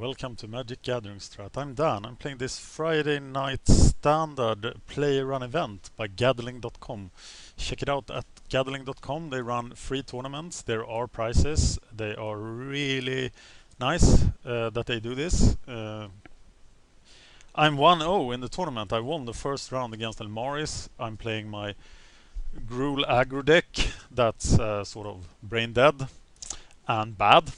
welcome to MagicGatheringStrat. I'm Dan. I'm playing this Friday night standard play run event by Gathering.com. Check it out at Gathering.com. They run free tournaments. There are prizes. They are really nice that they do this. I'm 1-0 in the tournament. I won the first round against Elmaris. I'm playing my Gruul Aggro deck. That's sort of brain dead and bad.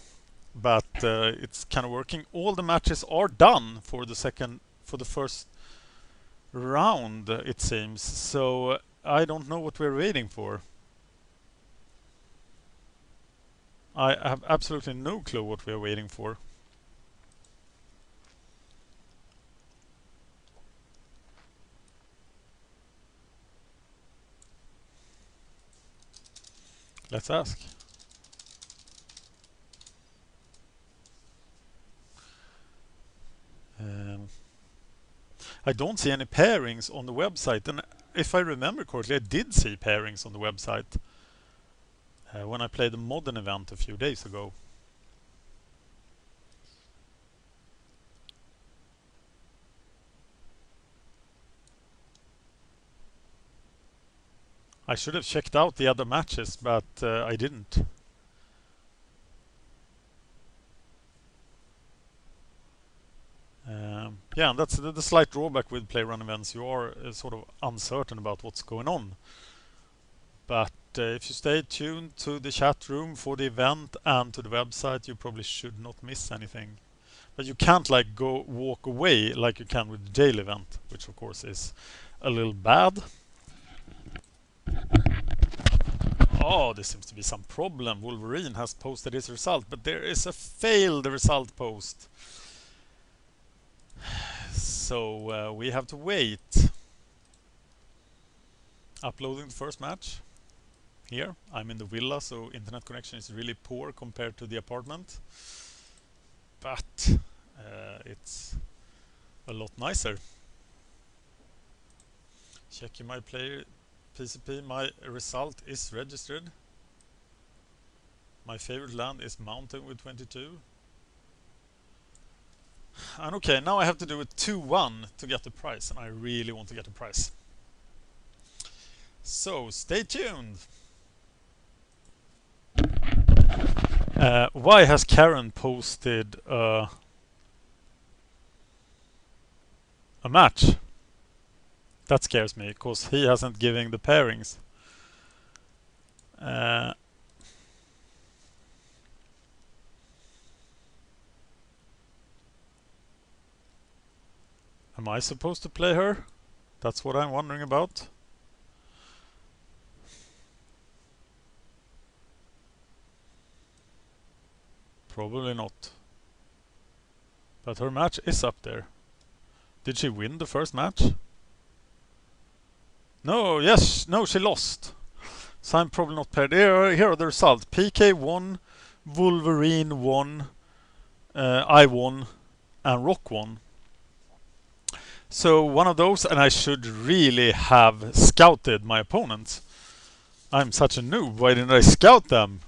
But it's kind of working. All the matches are done for the first round, it seems. So I don't know what we're waiting for. I have absolutely no clue what we're waiting for. Let's ask. I don't see any pairings on the website, and if I remember correctly, I did see pairings on the website when I played the modern event a few days ago. I should have checked out the other matches, but I didn't. Yeah, and that's the slight drawback with play run events. You are sort of uncertain about what's going on. But if you stay tuned to the chat room for the event and to the website, you probably should not miss anything. But you can't like walk away like you can with the daily event, which of course is a little bad. Oh, there seems to be some problem. Wolverine has posted his result, but there is a failed result post. So we have to wait. Uploading the first match. Here, I'm in the villa, so internet connection is really poor compared to the apartment. But it's a lot nicer. Checking my player PCP, my result is registered. My favorite land is mountain with 22. And okay, now I have to do a 2-1 to get the prize, and I really want to get the prize. So, stay tuned! Why has Karen posted a match? That scares me, because he hasn't given the pairings. Am I supposed to play her? That's what I'm wondering about. Probably not. But her match is up there. Did she win the first match? No, yes, no, she lost. So I'm probably not paired. Here are the results. PK won, Wolverine won, I won, and Rock won. So one of those, and I should really have scouted my opponents. I'm such a noob. Why didn't I scout them?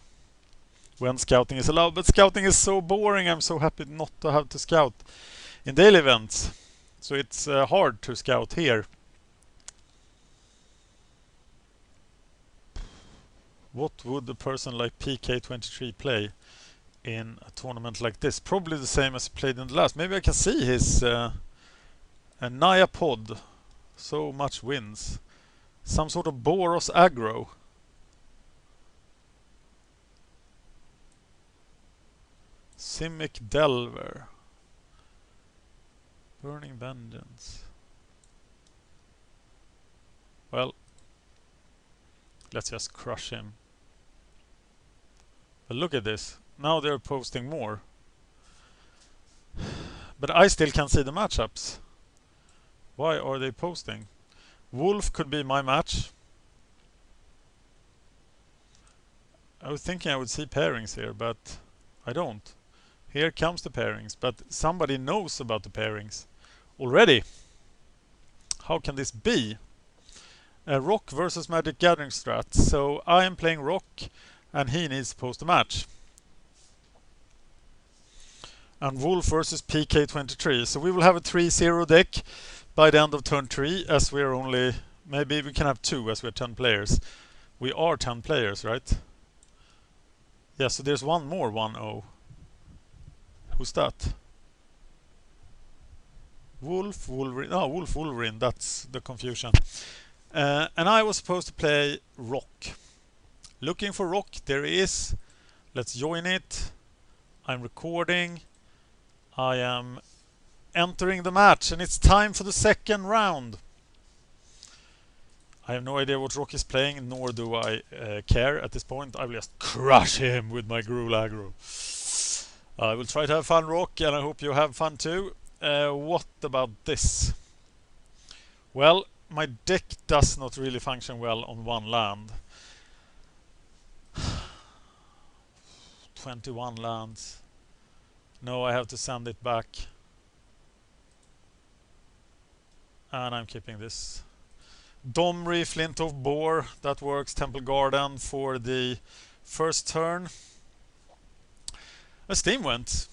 When scouting is allowed, but scouting is so boring. I'm so happy not to have to scout in daily events. So it's hard to scout here. What would a person like PK23 play in a tournament like this? Probably the same as he played in the last. Maybe I can see his Naya pod. So much wins. Some sort of Boros aggro. Simic Delver. Burning Vengeance. Well, let's just crush him. But look at this. Now they're posting more. But I still can't see the matchups. Why are they posting? Wolf could be my match. I was thinking I would see pairings here, but I don't. Here comes the pairings, but somebody knows about the pairings already. How can this be? Rock versus MagicGatheringStrat. So I am playing Rock, and he needs to post a match. and Wolf versus PK23. So we will have a 3-0 deck by the end of turn 3, as we're only... Maybe we can have 2 as we're 10 players. We are 10 players, right? Yeah, so there's one more 1-0. Who's that? Wolf, Wolverine. Oh, Wolf, Wolverine. That's the confusion. And I was supposed to play Rock. Looking for Rock. There he is. Let's join it. I'm recording. I am entering the match, and it's time for the second round. I have no idea what Rock is playing, nor do I care at this point. I will just crush him with my Gruul Aggro. I will try to have fun, Rock, and I hope you have fun too. What about this? Well, my deck does not really function well on one land. 21 lands. No, I have to send it back. And I'm keeping this. Domri, Flint of Boar, that works. Temple Garden for the first turn. A Steam went.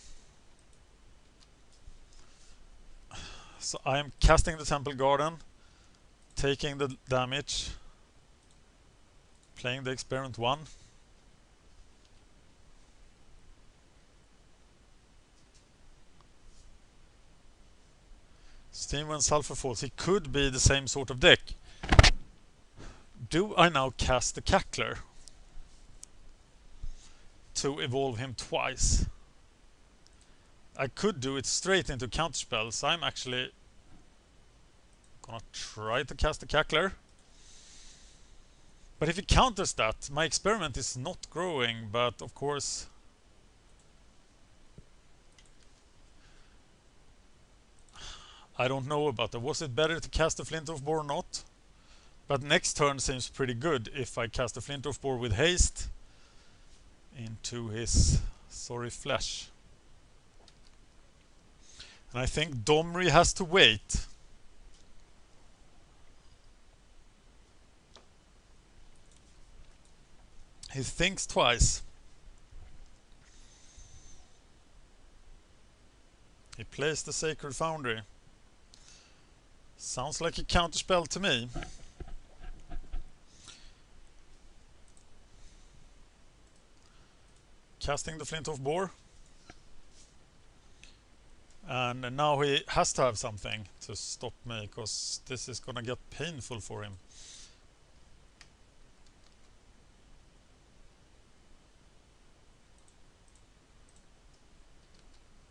So I am casting the Temple Garden, taking the damage, playing the Experiment 1. Steam went Sulphur Falls. He could be the same sort of deck. Do I now cast the Cackler to evolve him twice? I could do it straight into counterspells. I'm actually gonna try to cast the Cackler. But if he counters that, my experiment is not growing, but of course... I don't know about that. Was it better to cast the Flint of Boar or not? But next turn seems pretty good if I cast the Flint of Boar with haste into his sorry flesh. And I think Domri has to wait. He thinks twice. He plays the Sacred Foundry. Sounds like a counterspell to me. Casting the Flint of Boar. And now he has to have something to stop me, because this is gonna get painful for him.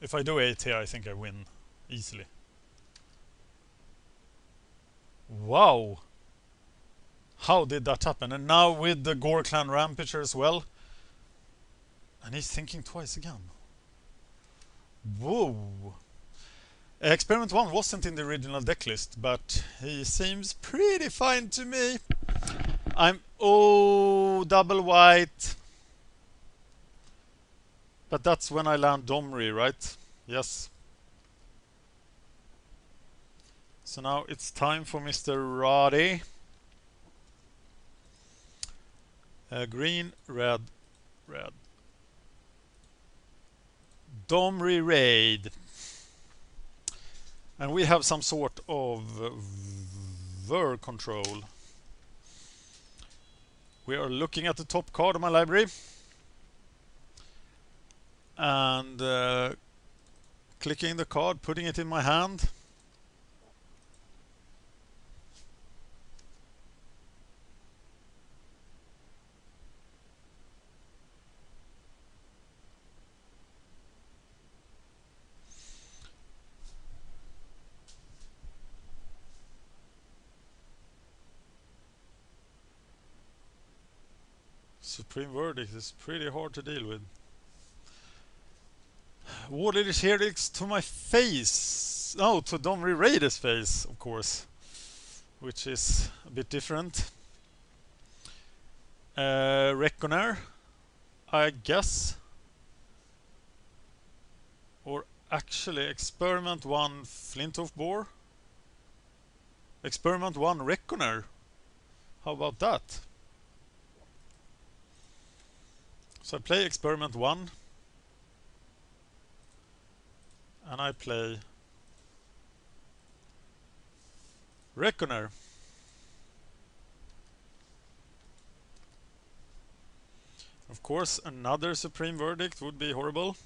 If I do 8 here, I think I win easily. Wow! How did that happen? And now with the Gore Clan Rampager as well. And he's thinking twice again. Whoa! Experiment 1 wasn't in the original deck list, but he seems pretty fine to me. Oh, double white. But that's when I land Domri, right? Yes. So now it's time for Mr. Roddy. Green, red, red. Domri raid. And we have some sort of WUR Control. We are looking at the top card of my library. And clicking the card, putting it in my hand. Supreme Verdict is pretty hard to deal with. Warladish Helix to my face. Oh, to Domri Raider's face, of course. Which is a bit different. Reckoner, I guess. Or actually, Experiment 1 Flint of Boar. Experiment 1 Reckoner. How about that? So I play Experiment 1. And I play Reckoner. Of course, another Supreme Verdict would be horrible.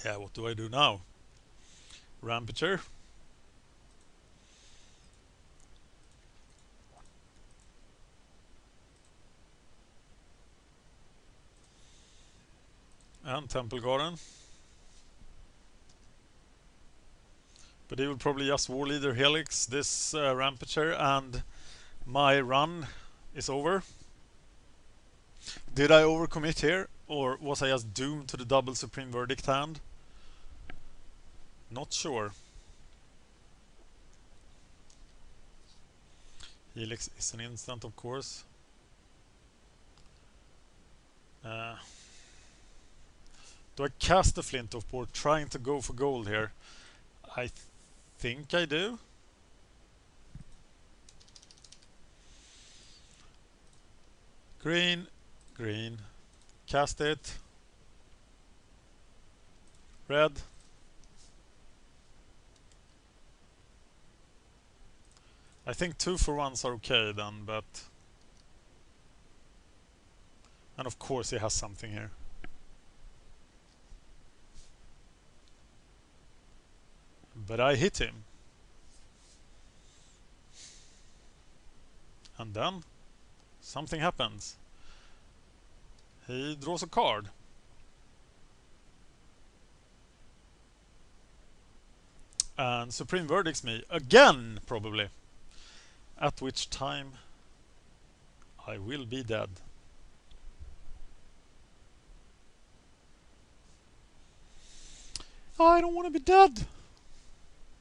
Yeah, what do I do now? Rampager. And Temple Garden. But he will probably just War Leader Helix this Rampager, and my run is over. Did I overcommit here, or was I just doomed to the double Supreme Verdict hand? Not sure. Helix is an instant, of course. Do I cast the Flint of Port trying to go for gold here? I think I do. Green, green. Cast it. Red. I think 2-for-1s are okay then, but... And of course he has something here. But I hit him. And then something happens. He draws a card. And Supreme Verdicts me again, probably. At which time I will be dead. I don't want to be dead.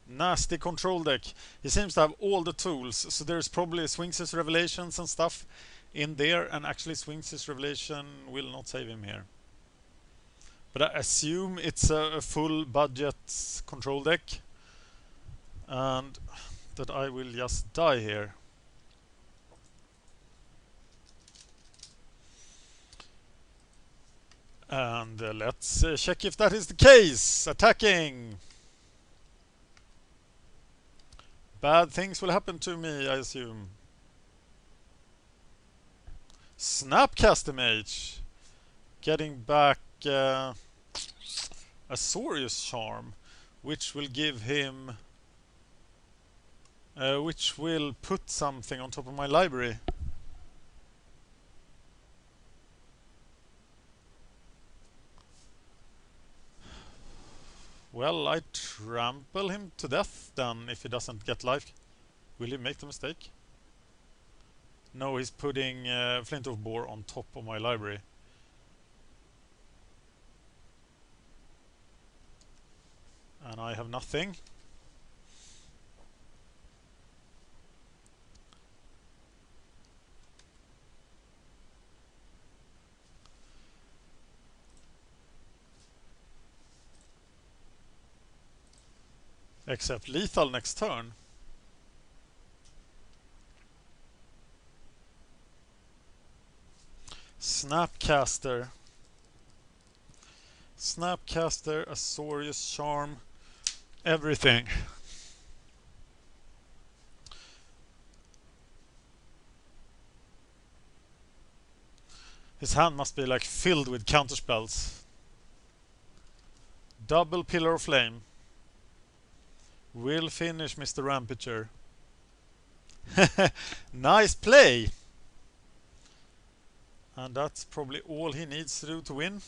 Nasty control deck. He seems to have all the tools, so there's probably Sphinx's Revelations and stuff in there, and actually Sphinx's Revelation will not save him here. But I assume it's a full budget control deck, and that I will just die here. And let's check if that is the case. Attacking. Bad things will happen to me, I assume. Snapcaster Mage. Getting back a Saurius Charm, which will give him... which will put something on top of my library. Well, I trample him to death then if he doesn't get life. Will he make the mistake? No, he's putting Flint of Boar on top of my library. And I have nothing. Except lethal next turn. Snapcaster. Snapcaster, a Saurius Charm, everything. His hand must be like filled with counterspells. Double Pillar of Flame. Will finish Mr. Rampager. Nice play! And that's probably all he needs to do to win.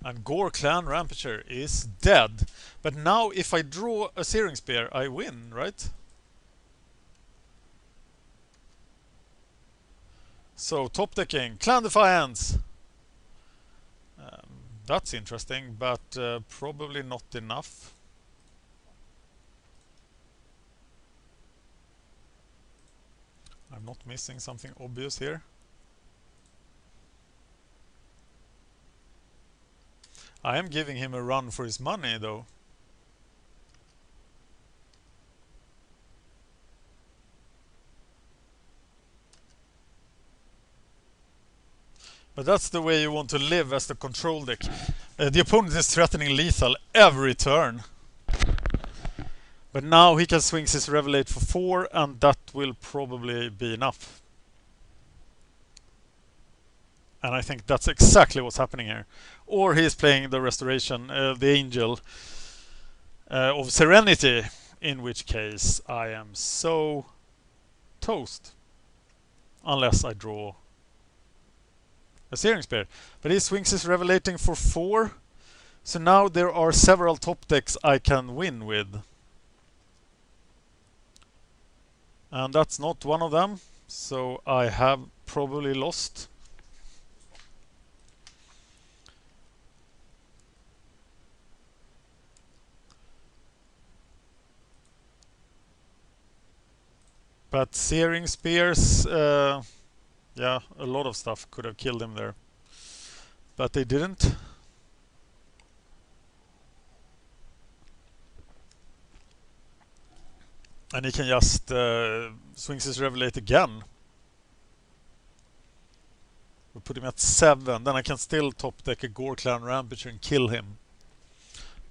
And Gore Clan Rampager is dead. But now if I draw a Searing Spear, I win, right? So, top decking, Clan Defiance. That's interesting, but probably not enough. I'm not missing something obvious here. I am giving him a run for his money though. But that's the way you want to live as the control deck. The opponent is threatening lethal every turn. But now he can swing his Revelate for 4 and that will probably be enough. And I think that's exactly what's happening here. Or he is playing the Restoration, the Angel of Serenity, in which case I am so toast. Unless I draw a Searing Spear. But he swings his Revelating for 4. So now there are several top decks I can win with. And that's not one of them. So I have probably lost. But Searing Spears, yeah, a lot of stuff could have killed him there. But they didn't. And he can just swing his Revelate again. We'll put him at 7. Then I can still top deck a Gore Clan Rampager and kill him.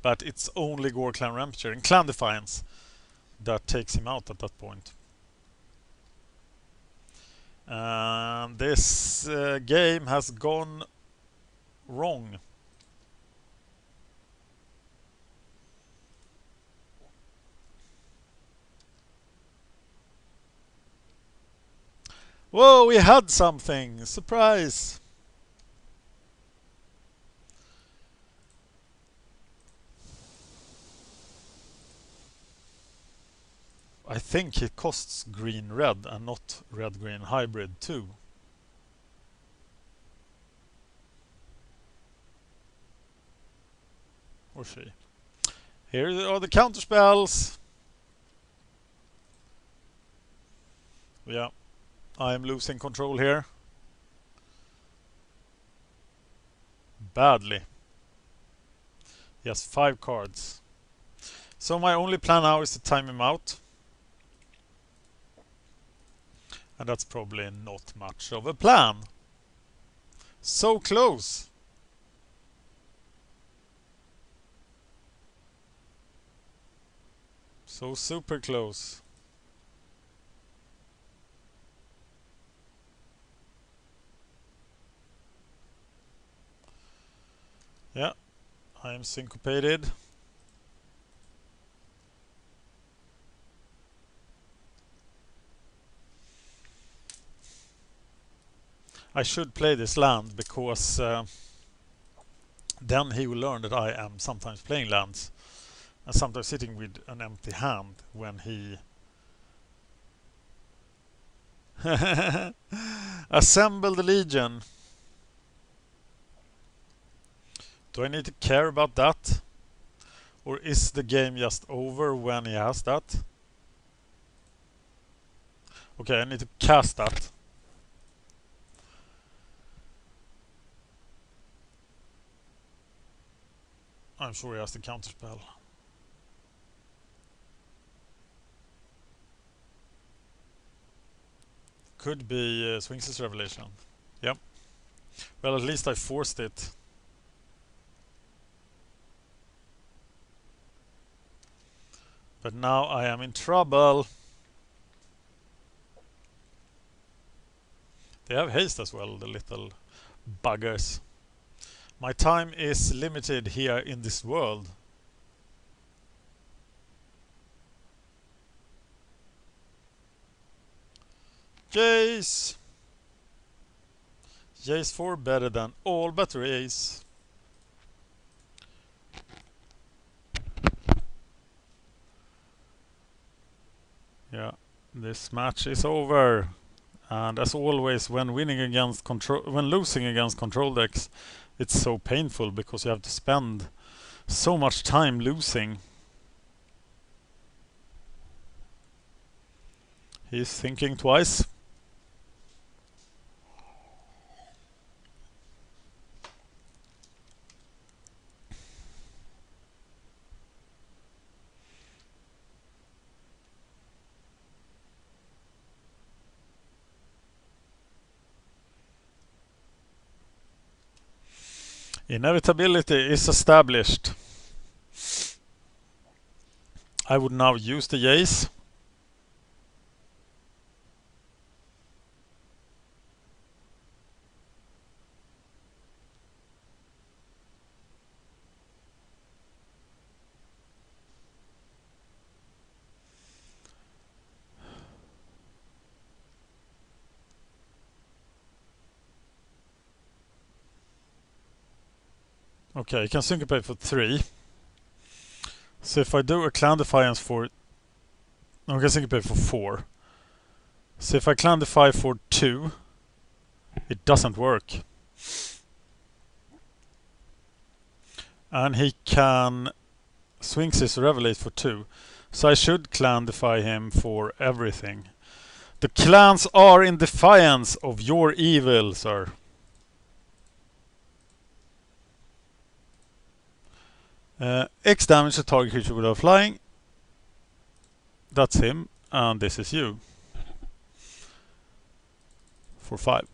But it's only Gore Clan Rampager and Clan Defiance that takes him out at that point. And this game has gone wrong. Whoa, we had something! Surprise! I think it costs green-red and not red-green hybrid too. Or she. Here are the counter spells. Yeah, I am losing control here. Badly. He has 5 cards. So my only plan now is to time him out. And that's probably not much of a plan. So close. So super close. Yeah, I am syncopated. I should play this land because then he will learn that I am sometimes playing lands and sometimes sitting with an empty hand when he assemble the Legion. Do I need to care about that? Or is the game just over when he has that? Okay, I need to cast that. I'm sure he has the counterspell. Could be Sphinx's Revelation. Yep. Well, at least I forced it. But now I am in trouble. They have haste as well, the little buggers. My time is limited here in this world. Jace! Jace 4 better than all batteries. Yeah, this match is over. And as always, when winning against control, when losing against control decks, it's so painful because you have to spend so much time losing. He's thinking twice. Inevitability is established. I would now use the Jace. Okay, you can syncopate for 3. So if I do a clan defiance for... No, I can syncopate for 4. So if I clan defy for 2, it doesn't work. And he can Sphinx's Revelate for 2. So I should clan defy him for everything. The clans are in defiance of your evil, sir. X damage to target creature without flying. That's him. And this is you. For 5.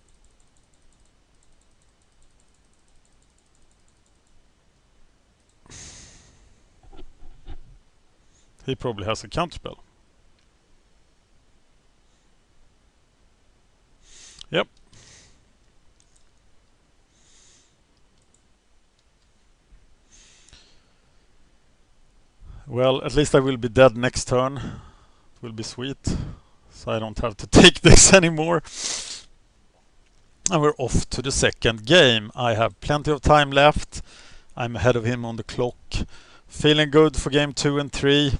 He probably has a counterspell. Yep. Well, at least I will be dead next turn. It will be sweet. So I don't have to take this anymore. And we're off to the second game. I have plenty of time left. I'm ahead of him on the clock. Feeling good for game 2 and 3.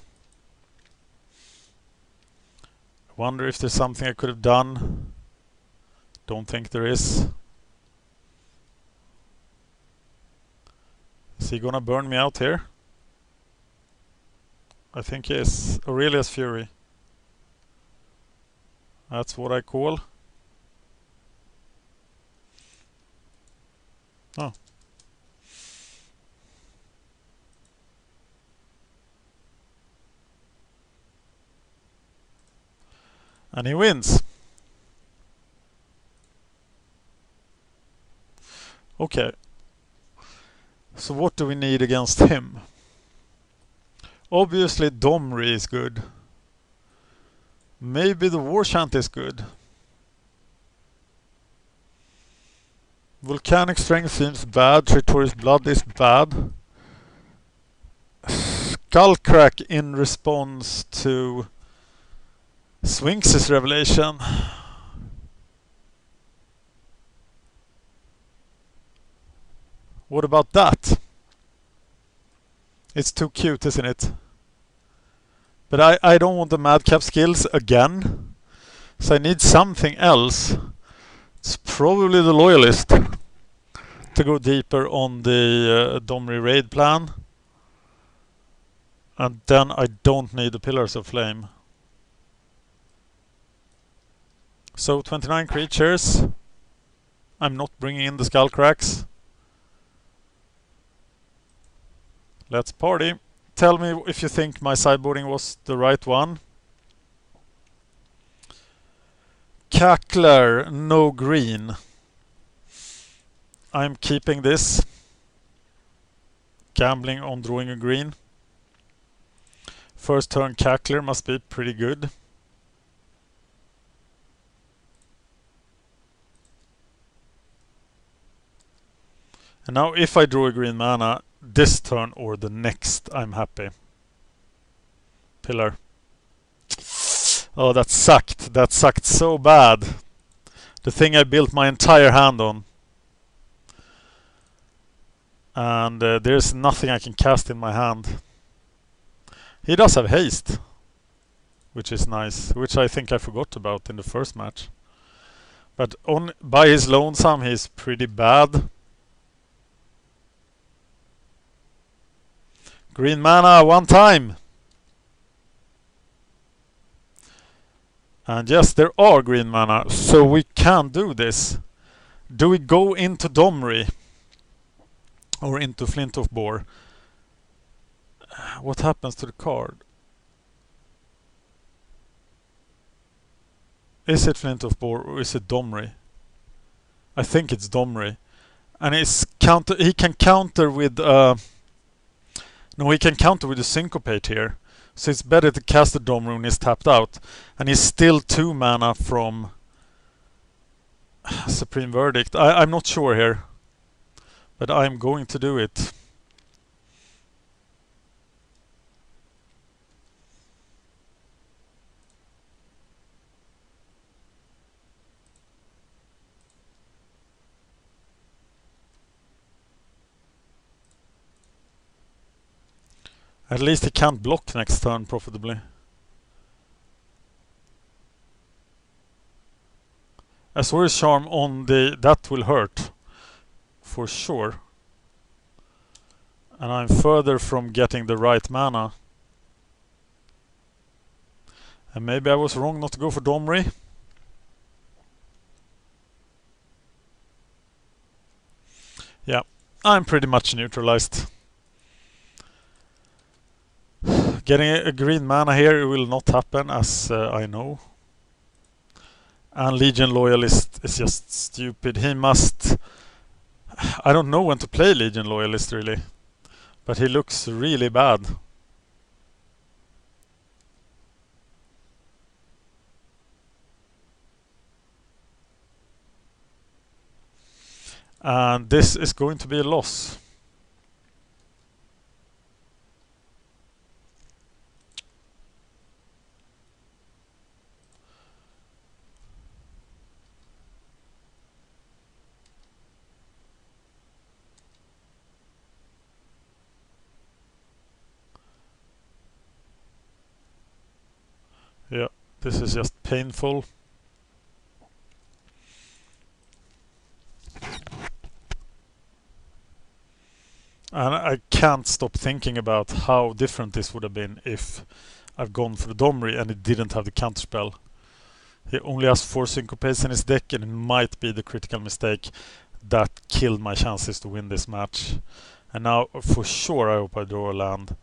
Wonder if there's something I could have done. Don't think there is. Is he gonna burn me out here? I think he is. Aurelia's Fury. That's what I call. Oh. And he wins. Okay. So what do we need against him? Obviously Domri is good. Maybe the War Chant is good. Volcanic Strength seems bad. Traitorous Blood is bad. Skullcrack in response to Sphinx's Revelation. What about that? It's too cute, isn't it? But I don't want the madcap skills again. So I need something else. It's probably the Loyalist. To go deeper on the Domri raid plan. And then I don't need the Pillars of Flame. So 29 creatures. I'm not bringing in the Skullcracks. Let's party. Tell me if you think my sideboarding was the right one. Cackler, no green. I'm keeping this. Gambling on drawing a green. First turn Cackler must be pretty good. And now if I draw a green mana, this turn or the next, I'm happy. Pillar. Oh, that sucked. That sucked so bad. The thing I built my entire hand on. And there's nothing I can cast in my hand. He does have haste. Which is nice. Which I think I forgot about in the first match. But by his lonesome, he's pretty bad. Green mana one time. And yes, there are green mana, so we can do this. Do we go into Domri? Or into Flint of Boar? What happens to the card? Is it Flint of Boar or is it Domri? I think it's Domri. And he can counter with no, he can counter with a syncopate here. So it's better to cast the Dom when he's tapped out. And he's still 2 mana from Supreme Verdict. I'm not sure here, but I'm going to do it. At least he can't block next turn profitably. Azorius Charm on that will hurt for sure. And I'm further from getting the right mana. And maybe I was wrong not to go for Domri. Yeah, I'm pretty much neutralized. Getting a green mana here will not happen, as I know. And Legion Loyalist is just stupid. He must... I don't know when to play Legion Loyalist really. But he looks really bad. And this is going to be a loss. Yeah, this is just painful. And I can't stop thinking about how different this would have been if I've gone for the Domri and it didn't have the counterspell. He only has 4 syncopates in his deck, and it might be the critical mistake that killed my chances to win this match. And now for sure I hope I draw a land.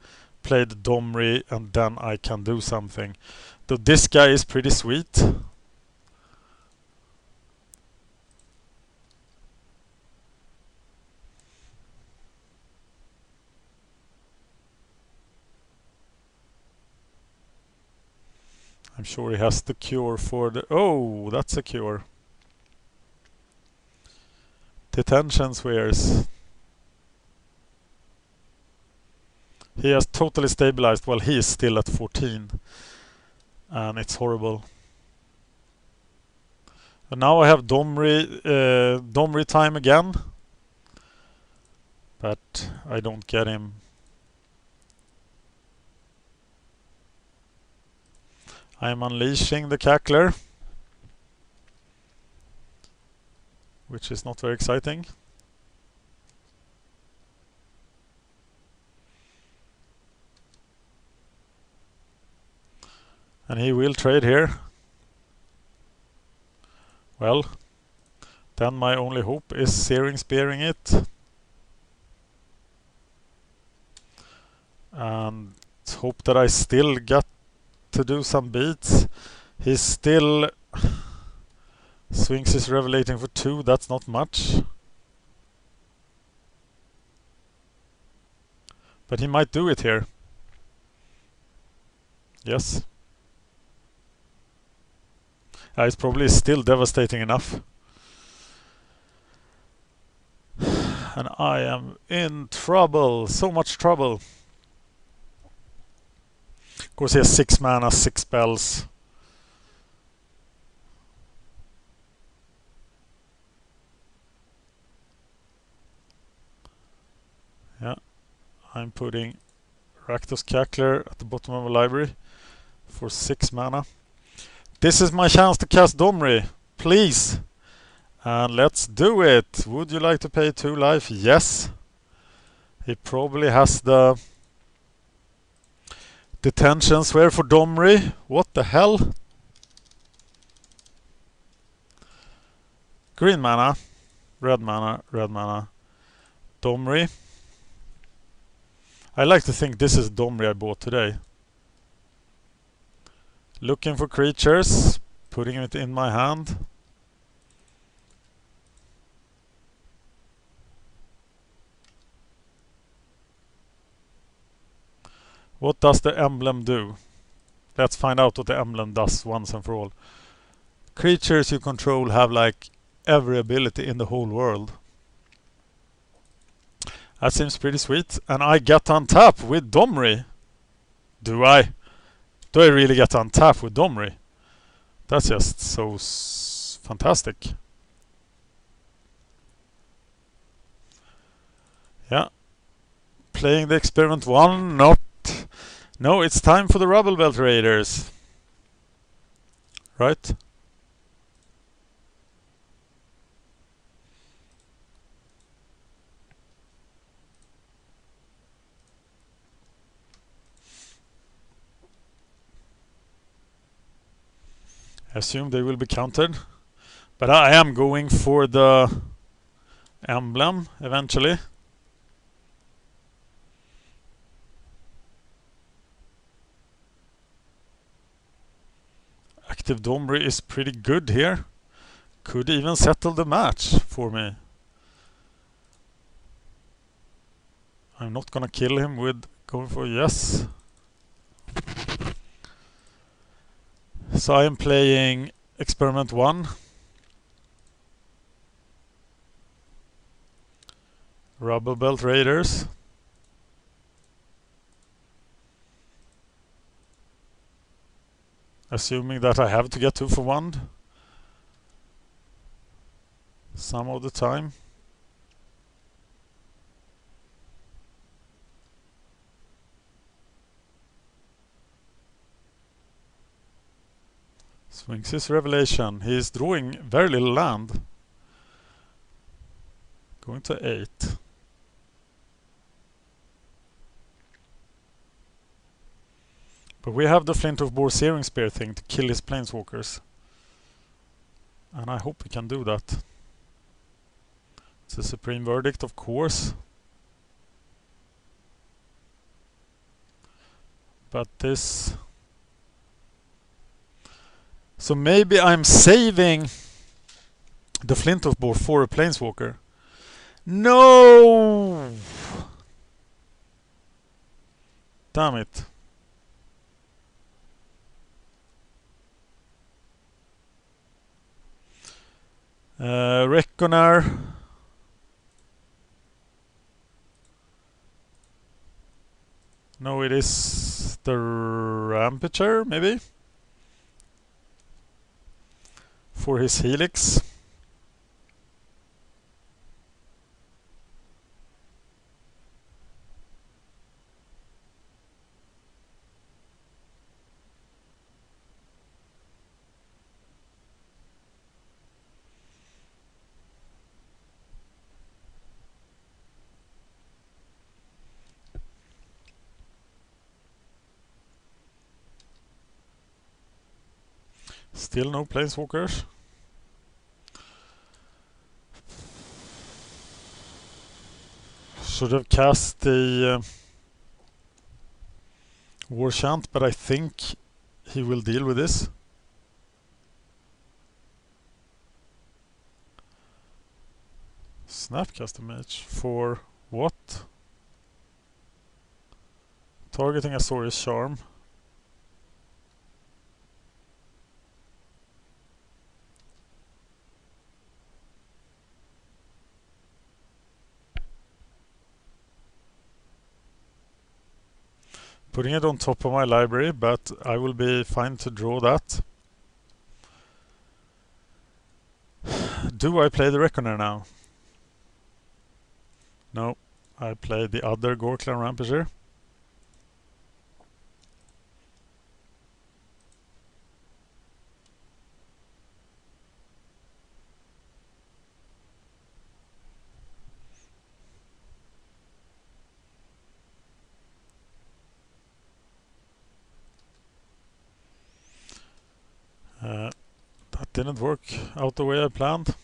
Play the Domri and then I can do something. Though this guy is pretty sweet. I'm sure he has the cure for the... Oh, that's a cure. Detention Spheres. He has totally stabilized while he is still at 14. And it's horrible. And now I have Domri time again. But I don't get him. I am unleashing the Cackler, which is not very exciting. And he will trade here. Well, then my only hope is Searing Spearing it. And hope that I still get to do some beats. He's still... Sphinx is revelating for 2, that's not much. But he might do it here. Yes. It's probably still devastating enough. And I am in trouble. So much trouble. Of course he has 6 mana, 6 spells. Yeah. I'm putting Rakdos Cackler at the bottom of the library for 6 mana. This is my chance to cast Domri. Please. And let's do it. Would you like to pay 2 life? Yes. He probably has the Detention Sphere for Domri. What the hell? Green mana. Red mana. Red mana. Domri. I like to think this is Domri I bought today. Looking for creatures. Putting it in my hand. What does the emblem do? Let's find out what the emblem does once and for all. Creatures you control have like every ability in the whole world. That seems pretty sweet. And I get on tap with Domri. Do I? Do I really get on tap with Domri? That's just so fantastic. Yeah. Playing the experiment 1, not. No, it's time for the Rubble Belt Raiders. Right? I assume they will be countered. But I am going for the emblem eventually. Active Domri is pretty good here. Could even settle the match for me. I'm not gonna kill him with going for yes. So I am playing Experiment 1. Rubble Belt Raiders. Assuming that I have to get 2 for 1 some of the time. Sphinx's revelation. He is drawing very little land. Going to 8. But we have the Flint of Boar Searing Spear thing to kill his planeswalkers. And I hope we can do that. It's a Supreme Verdict, of course. But this... So maybe I'm saving the Flint of Boar for a planeswalker. No! Damn it. Reckoner. No, it is the Rampager, maybe? For his Helix. Still no planeswalkers. Should have cast the War Chant, but I think he will deal with this. Snapcaster Mage for what? Targeting Azorius Charm. Putting it on top of my library, but I will be fine to draw that. Do I play the Reckoner now? No, I play the other Gorklan Rampager. That didn't work out the way I planned.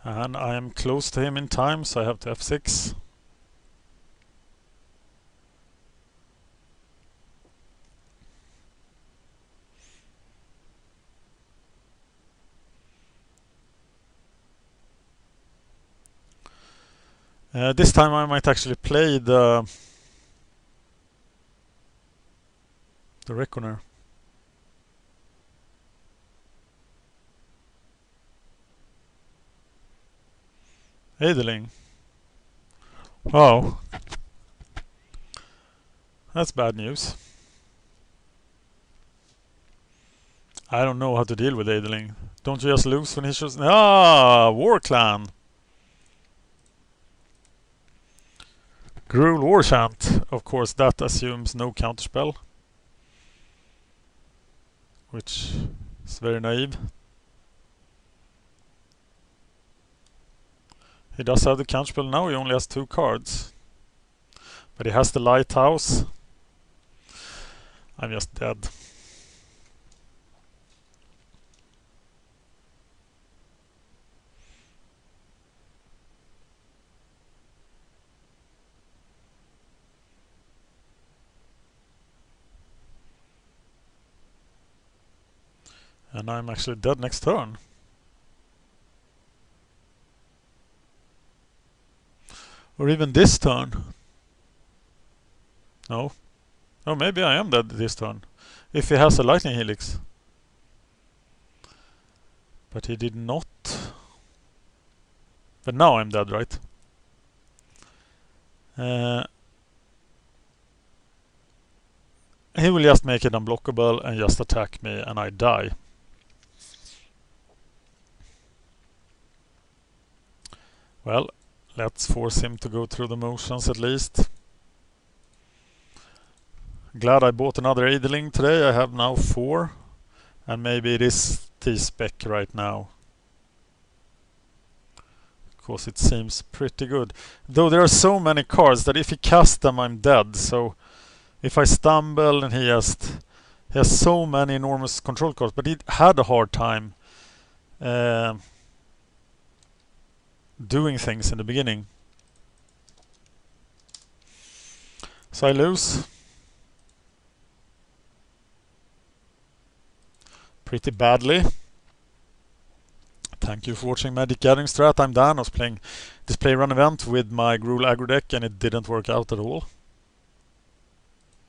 And I am close to him in time, so I have to F6. This time I might actually play the The Reckoner. Idling. Oh. That's bad news. I don't know how to deal with idling. Don't you just lose when he shows... Ah! War Clan! Gruul War Chant. Of course, that assumes no counterspell. Which is very naive. He does have the counterspell now, he only has 2 cards. But he has the Lighthouse. I'm just dead. And I'm actually dead next turn. Or even this turn. No. Oh, maybe I am dead this turn. If he has a lightning helix. But he did not. But now I'm dead, right? He will just make it unblockable and just attack me and I die. Well, let's force him to go through the motions at least. Glad I bought another idling today. I have now 4. And maybe it is T-spec right now. Because it seems pretty good. Though there are so many cards that if he casts them I'm dead. So if I stumble and he has so many enormous control cards. But he had a hard time doing things in the beginning. So I lose. Pretty badly. Thank you for watching MagicGatheringStrat. I'm Dan. I was playing Display Run event with my Gruul Aggro deck and it didn't work out at all.